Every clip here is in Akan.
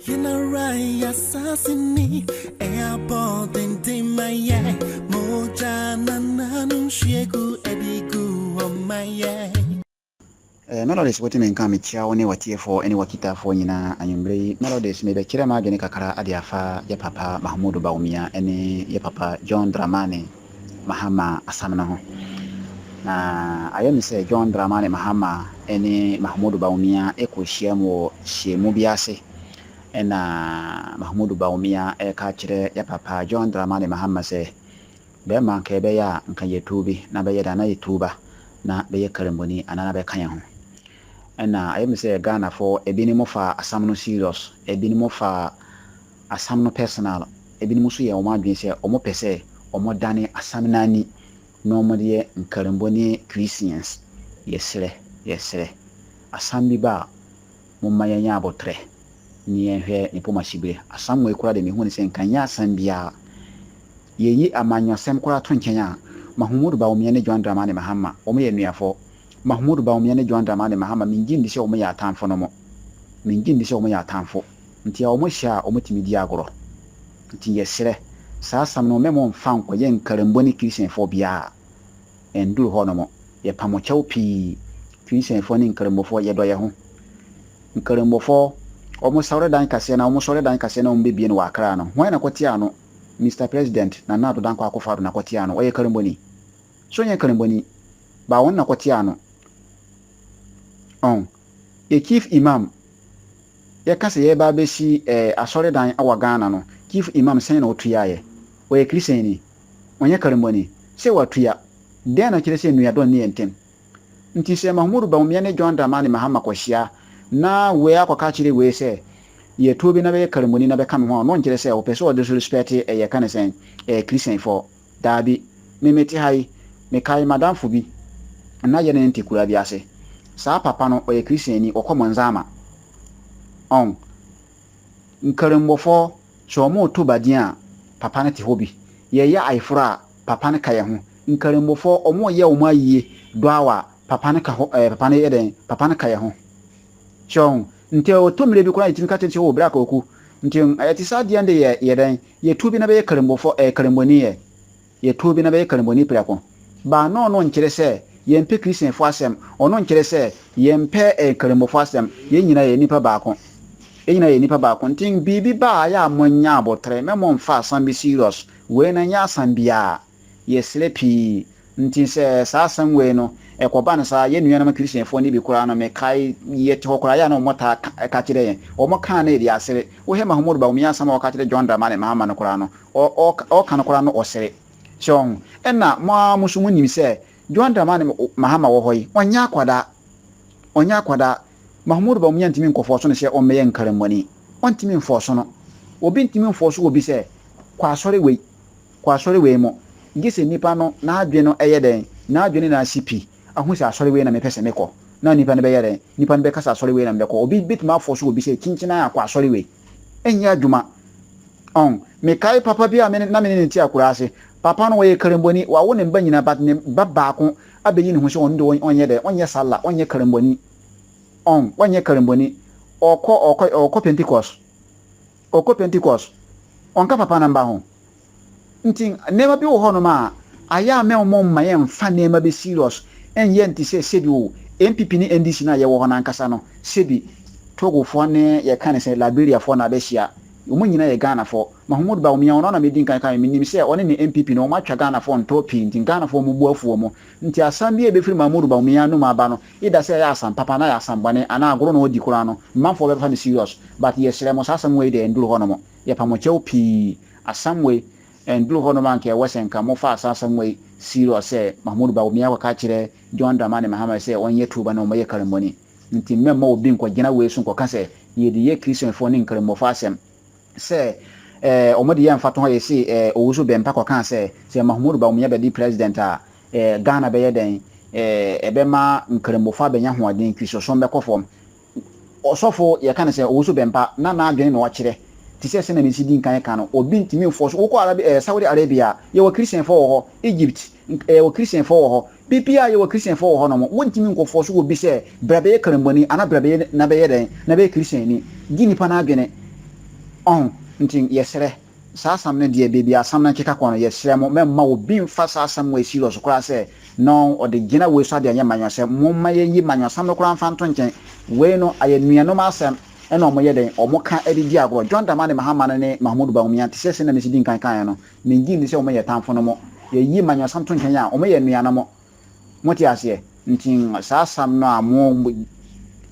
Yinarai assassini airport in my moja nananu shegu edigu on my Melodies what men come chia one watie for any wakita for nyina anwumbre melodies me be kire ma adwene kakra ade afa ya papa Mahmoud Bawumia ene ya papa John Dramani Mahama asamna ho na ayemi se John Dramani Mahama ene Mahmoud Bawumia ekohia mo hiemu biase ena Mahmoud Bawumia ka kire ya papa John Dramani Mahama se be man ka be ya nka yetubi na be yeda na yetuba na be yekaremboni anana be kan ho ena ayemi se Ghana for ebini mo fa asam no serious ebini mo fa asam no personal ebini mo so ye o ma dwen se o mo pese o mo dane asam nani no mo de nkaremboni Christians yesre asam bi ba mo mayanya abotre ni ehwe ni poma shibire asam we kura de me hu ni se nkanya asam bia yeyi amanyosem kura to nkenya Mahmoud Bawumia ne John Dramani Mahama o mo ye nuafo Mahmoud Bawumia ne John Dramani Mahama mingindi se o mo ya atamfo no mo mingindi se o mo ya atamfo ntia o mo hia o mo timidi agoro nti yesre saa asam no memo mfa nko ye nkaremboni Christian fo bia enduru ho no mo ye pamochew pi Christian fo ni nkarembofo ye do ye ho nkarembofo o mo sawre dan kase na o mo sawre dan kase na o mbebie no wakra no ho na kwatia no Mr. President na nado dan kwa akofado na kwatia no o ye karemboni so ye karemboni ba won na kwatia no a chief imam ye kase ye ba be si asore dan awa Ghana no chief imam sen na otua ye o ye Christian ni onye karemboni se watua den na kire se nua don ne enten nti se Mahmoud Bawumia ne John Dramani Mahama kwahia na we akwaka kire we se ye tobi na be karemboni na be kam ho no nkire se o pese o disrespect ye kan sen Christian for dabi memeti hai me kai madam fobi na ye ne ntikura bi ase saa papa no o ye Christian ni okomonzama nkarembofo so mo to badia papa na ti hobi ye ya aifura papa na ka ye ho nkarembofo omo ye o ma yie do awa papa na ka ho papa na ye den papa na ka ye ho chon nte o to mire bi kura itin ka tete o bra ka oku nte ayati sadia nde ye den ye tubi na be karembofo karemboni ye tubi na be karemboni prako ba no nkire se ye mpe Christian fo asem ono nkire se ye mpe karembofo asem ye nyina ye nipa baako enyina ye nipa baako ntin bibi ba ya amonya abotre memo mfa asam bi serious we na nya asam bia ye sleepy ntin se sa asam we no ekoba no sa ye nua na Christian fo ni bi kura no me kai ye te hokura ya no mota ka kire ye o mo kan na edi asere wo he Mahmoud Bawumia asam o ka kire John Dramani Mahama no kura no o kan kura no osere so enna mo musumu nim se John Dramani Mahama wo hoyi onya kwada Mahmoud Bawumia ntimi nkofo so ne se o meye nkaremboni ontimi mfo so no obi ntimi mfo so obi se kwa asore we mo ngise nipa no na adwe no eyeden na adwe na CP ahu se asore we na mepese meko na nipa ne be yeden nipa ne be kasa asore we na mbeko obi bitma afo so obi se kinchina akwa asore we enya adwuma me kai papa bia me na me ne ti akura ase papa no we karemboni wa wo ne mba nyina bat ne babaako abeyi ne ho se on de onye sala onye karemboni onye karemboni oko Pentecost onka papa na mba ho nti nema bi wo ho no ma aya me mo mma ye mfa nema be serious enye nti se sebi wo MPP ni NDC na ye wo ho na nkasa no sebi Togo fo ne ye kan se Liberia fo na be hia omo nyina ye Ghana fo Mahmoud Bawumia ono na medin kan minim se one ne MPP no ma twa Ghana fo nto pi nti Ghana fo mu buafuo mo nti asam bi e be firi Mahmoud Bawumia no ma ba no ida se ya asam papa na ya asam bane ana agoro no odi kura no manfo be fa ne serious but yes remo asam we de nduru hono mo ye pamochew pi asam we nduru hono man ke wasenka mo fa asam we serious se Mahmoud Bawumia wa ka kire John Dramani Mahama se onye tuba no mo ye karemboni nti memmo obi nko gina we sun ko ka se ye de ye Christian fo ne nkarembo fa asem se omodi ya mfato ye si owusu bempa ko kan se Mahmoud Bawumia be di president a Ghana be ye den ebema nkarembo fa benya hoaden Christian be kofom osofo ye kan se owusu bempa na adwene no kire ti se na mesi din kan no obi ntimi mfo so ko Saudi Arabia ye wo Christian fo ho Egypt wo Christian fo ho bibia ye wo Christian fo ho no mo wontimi nkofo so obi se brabe ye karemboni ana brabe na be ye den na be Christian ni gini pa na adwene on nti yesere saa asam ne de bebia asam na keka kono yesere mo memma obi mfa saa asam we serious kora se no o de gina we so de anya manwasem mo ma yi manwasam no kora mfa nto nchen we no ayenuanom asem ena omo ye den omo ka edidi agro John Dramani Mahama ne Mahmoud Bawumia te se na mesidi nkan kan no mengi ni se omo ye tamfo no mo ye yi manwasam to nchen ya omo ye nuanom mo ti ase nti saa asam no amo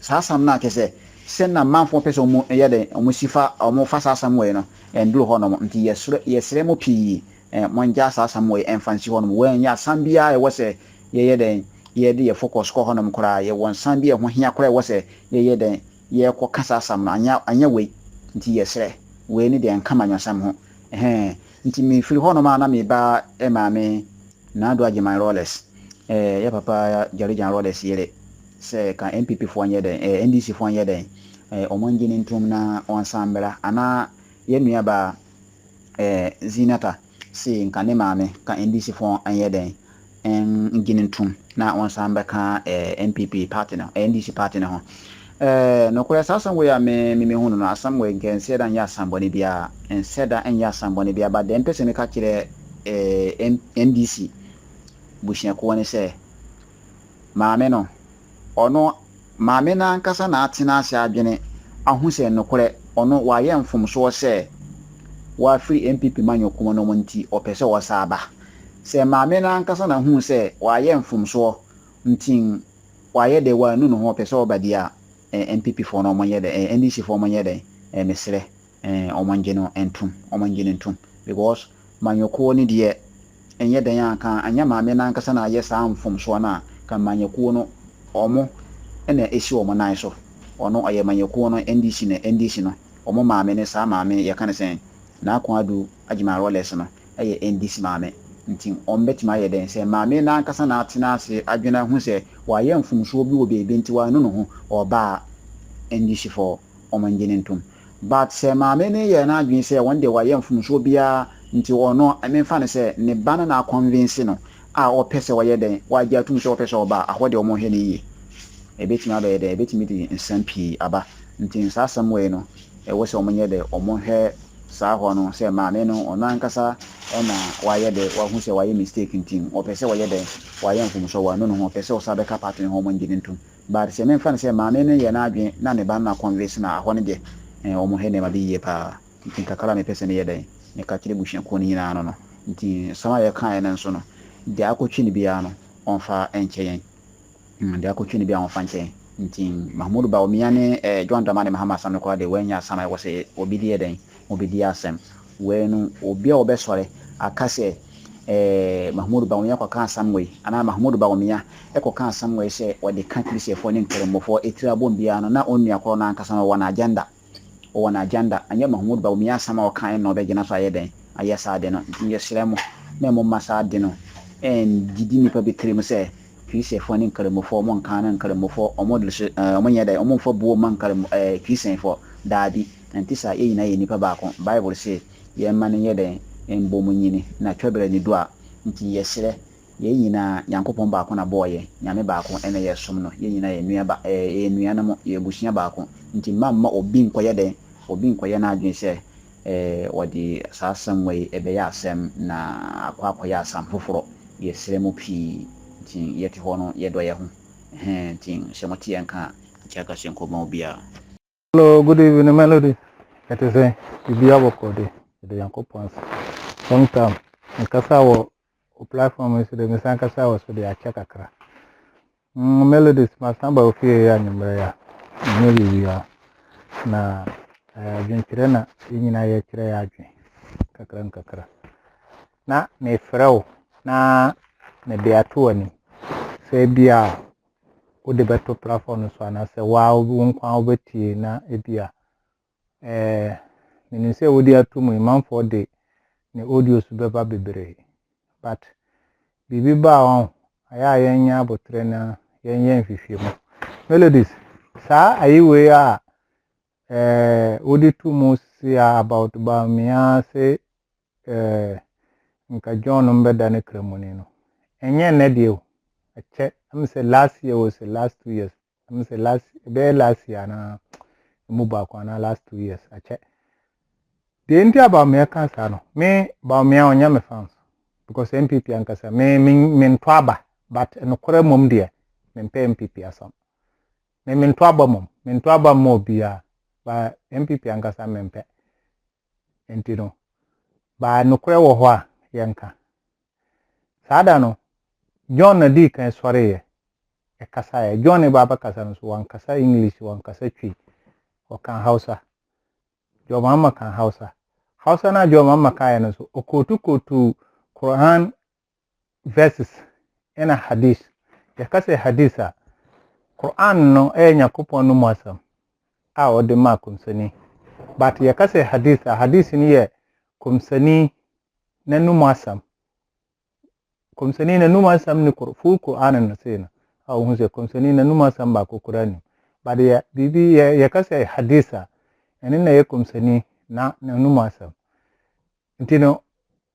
saa asam na kese sen na manfo pese omo ye den omo sifa omo fa saa asam we no enduro ho no nti yesre mo pi monja saa asam we emfansi ho no we nya asam bia e wo se ye den ye de ye focus ko ho no kora ye won san bia ho hia kora wo se ye den ye ko kasa asam no anya we nti yesre we ni de nka manwasam ho nti me firi ho no ma na me ba maame na do agiman rollers ya papa jari jan rollers yele se ka MPP fo anye den NDC fo anye den omonji ni ntum na onsambela ana ye nua ba Zinata si nka ne maame ka NDC fo anye den ngini ntum na onsamba ka MPP party no NDC party no ho no kwa sasa we ya me hunu no asam we nke nseda nya asamboni bia nseda enya asamboni bia ba dem pese me ka kire NDC bushia ko ne se maame no ono maame na nkasa na atena ase adwene ahuse no kore ono wa ye mfomso se wa free MPP manyokom no monti opese wo saaba se maame na nkasa na hu se wa ye mfomso ntin wa ye de wa nu no ho opese obadia MPP for no monye de NDC for monye de mesre omonje no entum omonje entum because manyoko ni de enye den aka anya maame na nkasa na ye saa mfomso na ka manyoko no omo ena esi omo nan so ono aye manyoko no NDC no omo maame ne saa maame ye kan sen na akwa adu agima rollers no eye NDC maame ntin ombetima ye den se maame na nkasa na atena ase adwena hu se wa ye mfomso bi wo be nti wa no ho oba NDC for omangene ntum but se maame ne ye na adwen se one day wa ye mfomso bia nti ono amemfa ne se ne bana na convince no a opese wa ye den wa gya tum se opese oba ahode omo hwe ne yi ebetima aba ye den ebetimi di nsampi aba nti sa samwe no wo se omo nye de omo hwe saa ho no se maame no ono ankasa na wa ye de wa hu se wa ye mistake ntin opese wa ye den wa ye mfomso wa no no opese o sabe ka part ne ho mangene ntum but se memfa ne se maame ne ye na adwen na ne bana na convince na ahone de omo hwe ne ma bi ye pa ntin kakala me pese ne ye den ne ka kire buhia ko ni nyina no nti sama ye kan ne nso no de akotwi ne bia no onfa enchen de akotwi ne bia onfa enchen nti Mahmoud Bawumia ne John Dramani Mahama Sam ne ko de wanya sama wo se obi die den obi die asem we no obi a obesore akase Mahmoud Bawumia ko kan samwe ana Mahmoud Bawumia ko kan samwe se o de kan krisefo ne nkremofo etira bombia no na onua ko na ankasa no wana agenda o wana agenda anya Mahmoud Bawumia sama o kan no be gina so ayeden ayesa de no yesremo na mo masa de no didi nipa betrem se krisefo ne nkremofo mo kan na nkremofo o model se o nya da o mo fo buo man krem krisefo daadi antisa ye nyina ye nipa baako Bible say ye ma ne ye den embomu nyini na twebere ni do a nti yesere ye nyina Nyankopon baako na boye nyame baako ene ye som no ye nyina ye nua ba ye nua na mo ye busia baako nti mamma obi nkoye den obi nkoye na adwen se wodi asasam we ebe ya asem na akwa ya asam foforo yesere mo pi nti yeti ho no ye do ye ho nti semoti enka chaka senko mo bia. Hello, good evening, Melody. It is a Ibiabokode, the Yankopons. Sometime, in Kasawa, platform is the Misankasa was for the Achakakra. Melodies, my number of fear and Maya, maybe we are now. Jintirena, in a Chirayaki, Kakran Kakra. Na, ne Frau, na, ne Beatuani, say Bia. Wo de beto platform so ana se wow wonkwa obeti na ebia menin se wo de atumu manfo de ne audio su beba bebre but bibi ba on aya yenya abotre na yenya mfifie mu Melodies sa ayiwe a wo de tumu si about Bawumia se nka John mbeda ne kremoni no enye ne de o I'm say last year was the last 2 years. I'm say last year na move back on last 2 years. I check. the inti about me cancer no me about me on yam fans because MPP and kasa me min twaba but no kore mom dear men pay MPP asam me min twaba mo bia ba MPP and kasa men pay enti no ba no kore wo ho a yenka sada no John na di kan sore ye e kasa ye John e baba kasa no so wan kasa English wan kasa twi o kan Hausa jo mama kan Hausa na jo mama kan no so okotu Quran verses ena hadith ya kasa haditha Quran no Nyakopon no mwasam a ode ma kumsani but ya kasa hadith ni ye kumsani na no mwasam kumsani na no mwasam ni full Quran na sena a hu se kumsani na no mwasam ba ko Quran but ya bibi ya kasa haditha ene na ye kumsani na no mwasam ntino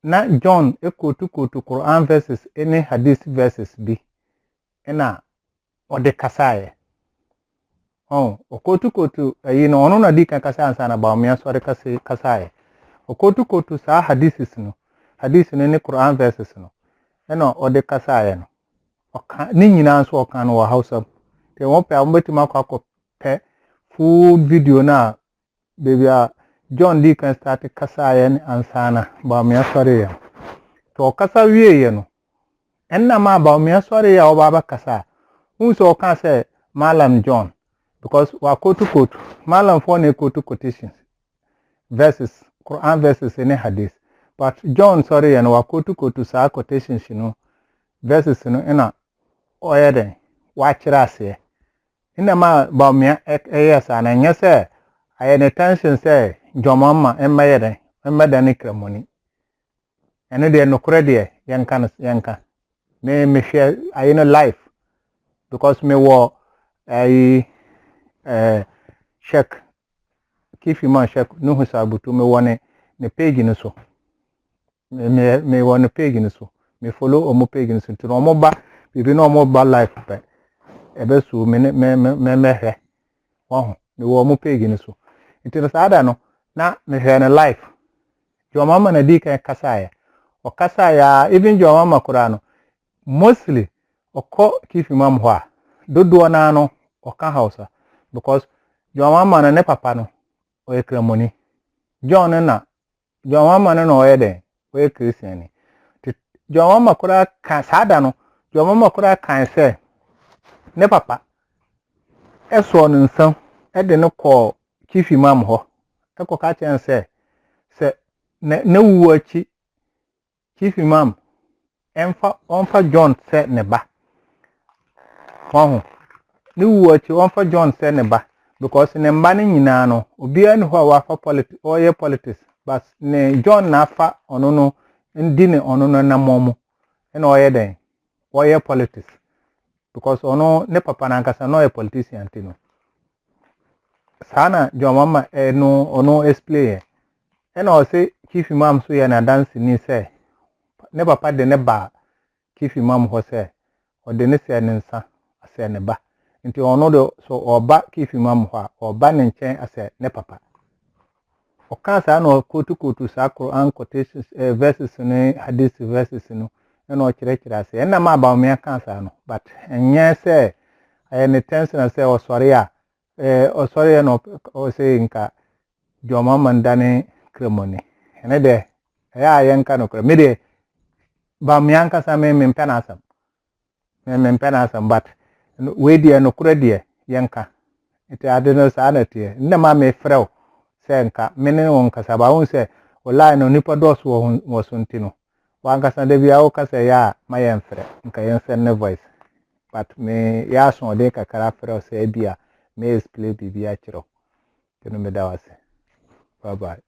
na John ekotu Quran verses any hadith verses bi ena ode kasaye okotu ayi no ono na di kan kasa ansa na ba me asore kasaye okotu sa hadiths no hadith no ne Quran verses no ena ode kasaye no oka ni nyina so oka no wa Hausa te won pe ambetima akọ pe full video na baby John di kan start kasaye ni ansa na ba me asore ya to kasa wiye no enna ma ba me asore ya oba ba kasa unso kan say Malam John because wa kotu Malam for ne kotu quotations verses Quran verses in hadith but John sorry and wa kotu sa quotations verses ena oyeden wa kira ase ina ma ba me eyesa na nya say ayen attention say jomama emmayeden emmada kramoni ene de no krede yanka me share ayino life because me wo check kifi man check no hisabutu me wone ne page ni so me wone page ni so me follow omo page ni so to omo ba bibi no omo ba life pe ebe so me he wo me wo omo page ni so ntino sada no na me he na life jo mama na di kan kasaya o kasaya even jo mama kurano mostly oko kifi mam ho a dodo na no oka Hausa because jo mama na ne papa no o ekramoni John na jo mama na no yede o e Christian jo mama kura kan sada no jo mama kura kan se ne papa eso no nsam e de no ko kifi mam ho e ko ka chen se ne wuachi kifi mam onfa John se ne ba wahu ni wuachi onfa John se ne ba because ne mba ni nyina no obi ani ho wa fa politics o ye politics but ne John na fa ono no ndi ne ono no na momo ena o ye den o ye politics because ono ne papa na nkasa no ye politician tino sana jo mama no ono explain ena o se kifi mam so ye na dance ni se ne papa de ne ba kifi mam ho se o de ne se ne nsa ase ne ba nti ono do so oba kifi mam ho oba ne nchen ase ne papa o kan sa no kotu sa Quran quotations verses ne hadith verses no ena o kire ase ena ma ba o me kan sa no but enye se ne tension ase o sorry a o sorry no o se nka jo mama ndane kremoni ene de ya yenka no me de ba me anka sa me mpenasam but we dia no kura dia yanka ite adeno sa na tie nna ma me frɛw sɛ nka mene won kasa ba won sɛ wallahi no nipa dos wo suntino wan kasa de bia wo kasa ya ma yɛn frɛ nka yɛn sɛ ne voice but me ya so de kakara frɛw sɛ bia me explain bibia kyerɛ kenu me da wase bye bye